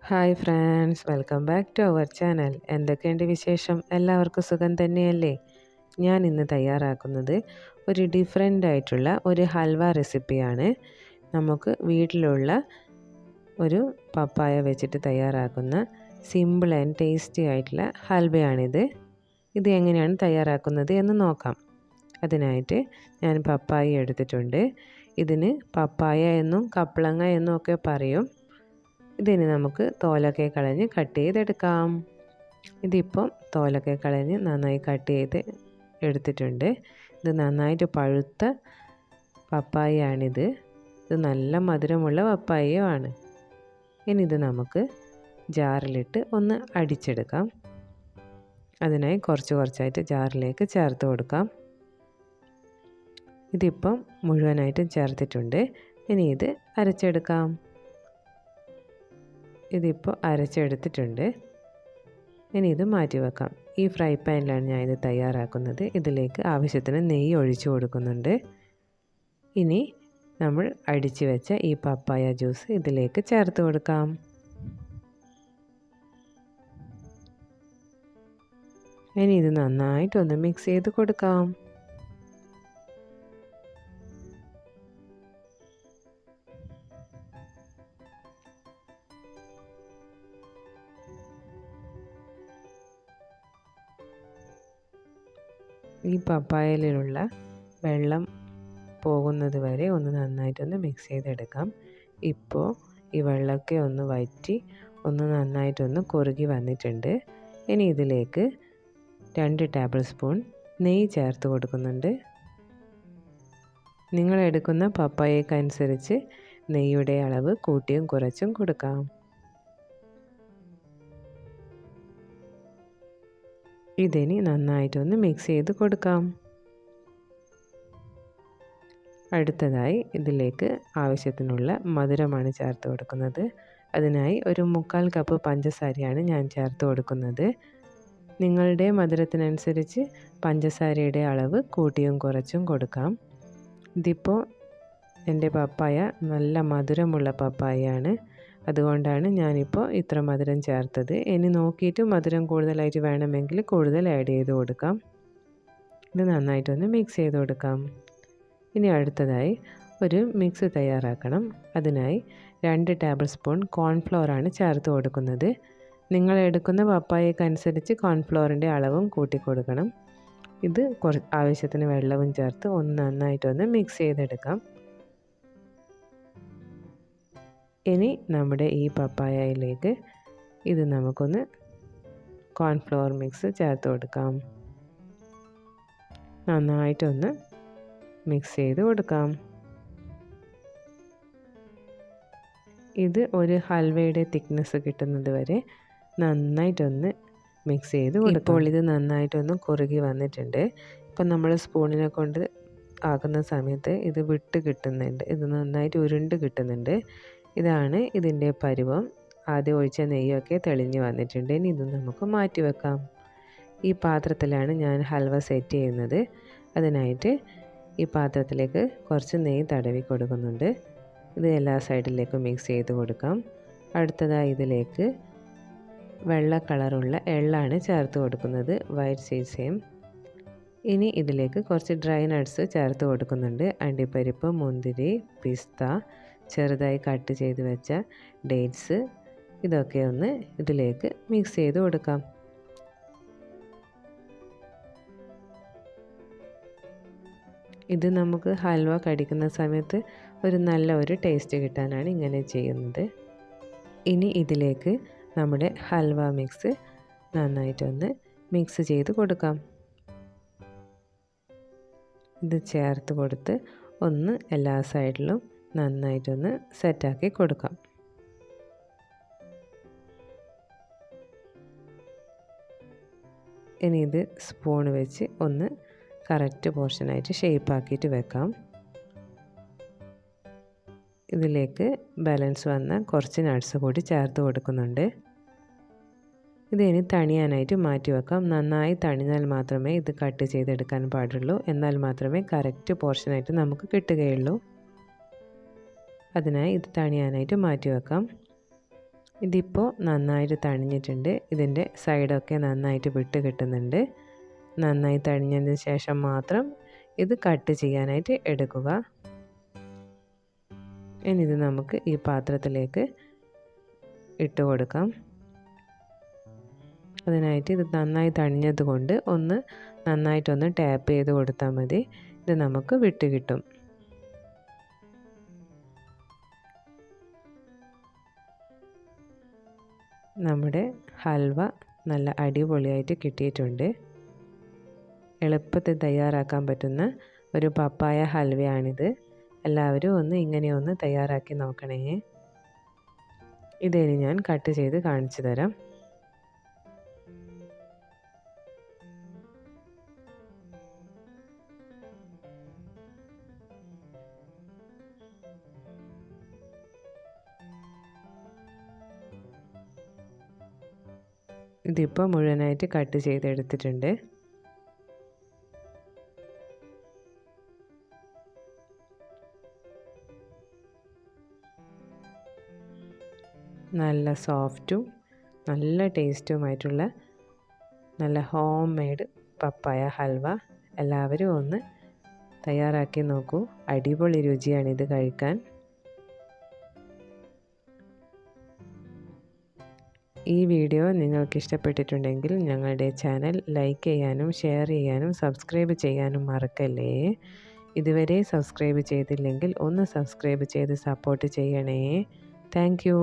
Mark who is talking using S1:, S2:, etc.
S1: Hi friends, welcome back to our channel. എന്തൊക്കെയുണ്ട് വിശേഷം? എല്ലാവർക്കും സുഖം തന്നെയല്ലേ? ഞാൻ ഇന്ന് തയ്യാറാക്കുന്നത് ഒരു ഡിഫറെൻ്റ് ആയിട്ടുള്ള ഒരു ഹൽവ റെസിപ്പിയാണ്. നമുക്ക് വീട്ടിലുള്ള ഒരു പപ്പായ വെച്ചിട്ട് തയ്യാറാക്കുന്ന സിമ്പിൾ ആൻഡ് ടേസ്റ്റി ആയിട്ടുള്ള ഹൽവയാണിത്. ഇത് എങ്ങനെയാണ് തയ്യാറാക്കുന്നത് എന്ന് നോക്കാം. അതിനായിട്ട് ഞാൻ പപ്പായ എടുത്തിട്ടുണ്ട്. ഇതിന് പപ്പായ എന്നും കപ്ലങ്ങ എന്നും ഒക്കെ പറയും. ഇതിന് നമുക്ക് തോലൊക്കെ കളഞ്ഞ് കട്ട് ചെയ്തെടുക്കാം. ഇതിപ്പം തോലൊക്കെ കളഞ്ഞ് നന്നായി കട്ട് ചെയ്ത് എടുത്തിട്ടുണ്ട്. ഇത് നന്നായിട്ട് പഴുത്ത പപ്പായയാണിത്. ഇത് നല്ല മധുരമുള്ള പപ്പായയുമാണ്. ഇനി ഇത് നമുക്ക് ജാറിലിട്ട് ഒന്ന് അടിച്ചെടുക്കാം. അതിനായി കുറച്ചായിട്ട് ജാറിലേക്ക് ചേർത്ത് കൊടുക്കാം. ഇതിപ്പം മുഴുവനായിട്ടും ചേർത്തിട്ടുണ്ട്. ഇനി ഇത് അരച്ചെടുക്കാം. ഇതിപ്പോൾ അരച്ചെടുത്തിട്ടുണ്ട്. ഇനി ഇത് മാറ്റി വെക്കാം. ഈ ഫ്രൈ പാനിലാണ് ഞാൻ ഇത് തയ്യാറാക്കുന്നത്. ഇതിലേക്ക് ആവശ്യത്തിന് നെയ്യ് ഒഴിച്ചു കൊടുക്കുന്നുണ്ട്. ഇനി നമ്മൾ അടിച്ചു വെച്ച ഈ പപ്പായ ജ്യൂസ് ഇതിലേക്ക് ചേർത്ത് കൊടുക്കാം. ഇനി ഇത് നന്നായിട്ടൊന്ന് മിക്സ് ചെയ്ത് കൊടുക്കാം. ഈ പപ്പായയിലുള്ള വെള്ളം പോകുന്നത് വരെ ഒന്ന് നന്നായിട്ടൊന്ന് മിക്സ് ചെയ്തെടുക്കാം. ഇപ്പോൾ ഈ വെള്ളമൊക്കെ ഒന്ന് വറ്റി ഒന്ന് നന്നായിട്ടൊന്ന് കുറുകി വന്നിട്ടുണ്ട്. ഇനി ഇതിലേക്ക് 2 ടേബിൾ സ്പൂൺ നെയ്യ് ചേർത്ത് കൊടുക്കുന്നുണ്ട്. നിങ്ങൾ എടുക്കുന്ന പപ്പായക്കനുസരിച്ച് നെയ്യുടെ അളവ് കൂട്ടിയും കുറച്ചും കൊടുക്കാം. ഇതിനി നന്നായിട്ടൊന്ന് മിക്സ് ചെയ്ത് കൊടുക്കാം. അടുത്തതായി ഇതിലേക്ക് ആവശ്യത്തിനുള്ള മധുരമാണ് ചേർത്ത് കൊടുക്കുന്നത്. അതിനായി ഒരു 1/4 കപ്പ് പഞ്ചസാരയാണ് ഞാൻ ചേർത്ത് കൊടുക്കുന്നത്. നിങ്ങളുടെ മധുരത്തിനനുസരിച്ച് പഞ്ചസാരയുടെ അളവ് കൂട്ടിയും കുറച്ചും കൊടുക്കാം. ഇതിപ്പോൾ എൻ്റെ പപ്പായ നല്ല മധുരമുള്ള പപ്പായയാണ്. അതുകൊണ്ടാണ് ഞാനിപ്പോൾ ഇത്ര മധുരം ചേർത്തത്. ഇനി നോക്കിയിട്ട് മധുരം കൂടുതലായിട്ട് വേണമെങ്കിൽ കൂടുതൽ ആഡ് ചെയ്ത് കൊടുക്കാം. ഇത് നന്നായിട്ടൊന്ന് മിക്സ് ചെയ്ത് കൊടുക്കാം. ഇനി അടുത്തതായി ഒരു മിക്സ് തയ്യാറാക്കണം. അതിനായി 2 ടേബിൾ സ്പൂൺ കോൺഫ്ലോറാണ് ചേർത്ത് കൊടുക്കുന്നത്. നിങ്ങൾ എടുക്കുന്ന പപ്പായക്കനുസരിച്ച് കോൺഫ്ലോറിൻ്റെ അളവും കൂട്ടി കൊടുക്കണം. ഇത് ആവശ്യത്തിന് വെള്ളവും ചേർത്ത് ഒന്ന് നന്നായിട്ടൊന്ന് മിക്സ് ചെയ്തെടുക്കാം. ഇനി നമ്മുടെ ഈ പപ്പായയിലേക്ക് ഇത് നമുക്കൊന്ന് കോൺഫ്ലവർ മിക്സ് ചേർത്ത് കൊടുക്കാം. നന്നായിട്ടൊന്ന് മിക്സ് ചെയ്ത് കൊടുക്കാം. ഇത് ഒരു ഹൽവയുടെ തിക്നെസ് കിട്ടുന്നത് വരെ നന്നായിട്ടൊന്ന് മിക്സ് ചെയ്ത് കൊടുക്കാം. ഇപ്പോൾ ഇത് നന്നായിട്ടൊന്ന് കുറുകി വന്നിട്ടുണ്ട്. ഇപ്പം നമ്മൾ സ്പൂണിനെ കൊണ്ട് ആക്കുന്ന സമയത്ത് ഇത് വിട്ട് കിട്ടുന്നുണ്ട്. ഇത് നന്നായിട്ട് ഉരുണ്ട് കിട്ടുന്നുണ്ട്. ഇതാണ് ഇതിൻ്റെ പരുവം. ആദ്യം ഒഴിച്ച നെയ്യൊക്കെ തെളിഞ്ഞ് വന്നിട്ടുണ്ട്. ഇനി ഇത് നമുക്ക് മാറ്റി വെക്കാം. ഈ പാത്രത്തിലാണ് ഞാൻ ഹൽവ സെറ്റ് ചെയ്യുന്നത്. അതിനായിട്ട് ഈ പാത്രത്തിലേക്ക് കുറച്ച് നെയ്യ് തടവി കൊടുക്കുന്നുണ്ട്. ഇത് എല്ലാ സൈഡിലേക്കും മിക്സ് ചെയ്ത് കൊടുക്കാം. അടുത്തതായി ഇതിലേക്ക് വെള്ള കളറുള്ള എള്ളാണ് ചേർത്ത് കൊടുക്കുന്നത്, വൈറ്റ് സീസയും. ഇനി ഇതിലേക്ക് കുറച്ച് ഡ്രൈ നട്ട്സ് ചേർത്ത് കൊടുക്കുന്നുണ്ട്. അണ്ടിപ്പരിപ്പ്, മുന്തിരി, പിസ്ത, ചെറുതായി കട്ട് ചെയ്ത് വെച്ച ഡേറ്റ്സ്, ഇതൊക്കെ ഒന്ന് ഇതിലേക്ക് മിക്സ് ചെയ്ത് കൊടുക്കാം. ഇത് നമുക്ക് ഹൽവ കടിക്കുന്ന സമയത്ത് ഒരു നല്ല ഒരു ടേസ്റ്റ് കിട്ടാനാണ് ഇങ്ങനെ ചെയ്യുന്നത്. ഇനി ഇതിലേക്ക് നമ്മുടെ ഹൽവ മിക്സ് നന്നായിട്ടൊന്ന് മിക്സ് ചെയ്ത് കൊടുക്കാം. ഇത് ചേർത്ത് കൊടുത്ത് ഒന്ന് എല്ലാ സൈഡിലും നന്നായിട്ടൊന്ന് സെറ്റാക്കി കൊടുക്കാം. ഇനി ഇത് സ്പൂൺ വെച്ച് ഒന്ന് കറക്റ്റ് പോർഷനായിട്ട് ഷേപ്പാക്കിയിട്ട് വെക്കാം. ഇതിലേക്ക് ബാലൻസ് വന്ന കുറച്ച് നട്ട്സ് കൂടി ചേർത്ത് കൊടുക്കുന്നുണ്ട്. ഇതിനി തണിയാനായിട്ട് മാറ്റി വെക്കാം. നന്നായി തണിഞ്ഞാൽ മാത്രമേ ഇത് കട്ട് ചെയ്തെടുക്കാൻ പാടുള്ളൂ. എന്നാൽ മാത്രമേ കറക്റ്റ് പോർഷനായിട്ട് നമുക്ക് കിട്ടുകയുള്ളൂ. അതിനായി ഇത് തണിയാനായിട്ട് മാറ്റി വെക്കാം. ഇതിപ്പോൾ നന്നായിട്ട് തണിഞ്ഞിട്ടുണ്ട്. ഇതിൻ്റെ സൈഡൊക്കെ നന്നായിട്ട് വിട്ട് കിട്ടുന്നുണ്ട്. നന്നായി തണിഞ്ഞതിന് ശേഷം മാത്രം ഇത് കട്ട് ചെയ്യാനായിട്ട് എടുക്കുക. ഇനി ഇത് നമുക്ക് ഈ പാത്രത്തിലേക്ക് ഇട്ട് കൊടുക്കാം. അതിനായിട്ട് ഇത് നന്നായി തണിഞ്ഞത് കൊണ്ട് നന്നായിട്ടൊന്ന് ടാപ്പ് ചെയ്ത് കൊടുത്താൽ മതി. ഇത് നമുക്ക് വിട്ട് കിട്ടും. നമ്മുടെ ഹൽവ നല്ല അടിപൊളിയായിട്ട് കിട്ടിയിട്ടുണ്ട്. എളുപ്പത്തിൽ തയ്യാറാക്കാൻ പറ്റുന്ന ഒരു പപ്പായ ഹൽവയാണിത്. എല്ലാവരും ഇങ്ങനെ തയ്യാറാക്കി നോക്കണേ. ഇതിനി ഞാൻ കട്ട് ചെയ്ത് കാണിച്ചു തരാം. ഇതിപ്പോൾ മുഴുവനായിട്ട് കട്ട് ചെയ്തെടുത്തിട്ടുണ്ട്. നല്ല സോഫ്റ്റും നല്ല ടേസ്റ്റുമായിട്ടുള്ള നല്ല ഹോം മെയ്ഡ് പപ്പായ ഹൽവ എല്ലാവരും തയ്യാറാക്കി നോക്കൂ. അടിപൊളി രുചിയാണിത് കഴിക്കാൻ. ഈ വീഡിയോ നിങ്ങൾക്ക് ഇഷ്ടപ്പെട്ടിട്ടുണ്ടെങ്കിൽ ഞങ്ങളുടെ ചാനൽ ലൈക്ക് ചെയ്യാനും ഷെയർ ചെയ്യാനും സബ്സ്ക്രൈബ് ചെയ്യാനും മറക്കല്ലേ. ഇതുവരെ സബ്സ്ക്രൈബ് ചെയ്തില്ലെങ്കിൽ സബ്സ്ക്രൈബ് ചെയ്ത് സപ്പോർട്ട് ചെയ്യണേ. Thank you.